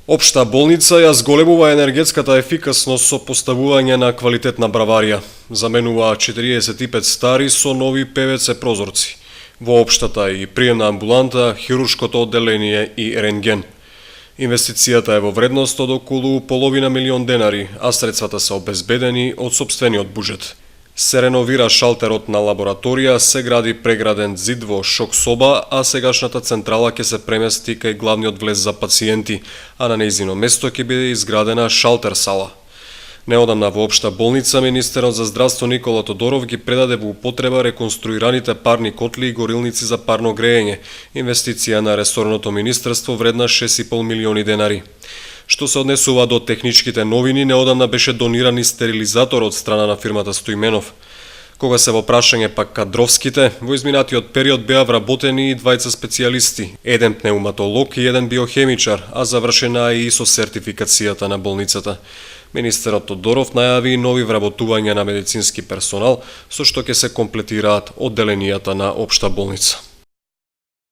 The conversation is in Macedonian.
Општа болница ја зголемува енергетската ефикасност со поставување на квалитетна браварија. Заменува 45 стари со нови ПВЦ прозорци. Во општата и приемна амбуланта, хируршкото одделение и рентген. Инвестицијата е во вредност од околу половина милион денари, а средствата се обезбедени од сопствениот буџет. Се реновира шалтерот на лабораторија, се гради преграден зид во шок соба, а сегашната централа ќе се премести кај главниот влез за пациенти, а на нејзино место ќе биде изградена шалтер сала. Неодамна во општа болница министерот за здравство Никола Тодоров ги предаде во употреба реконструираните парни котли и горилници за парно грејење, инвестиција на ресорното министерство вредна 6,5 милиони денари. Што се однесува до техничките новини, неодамна беше дониран и стерилизатор од страна на фирмата Стоименов. Кога се во прашање пак кадровските, во изминатиот период беа вработени и двајца специјалисти, еден пнеуматолог и еден биохемичар, а завршена е и со сертификацијата на болницата. Министерот Тодоров најави нови вработувања на медицински персонал, со што ќе се комплетираат одделенијата на општа болница.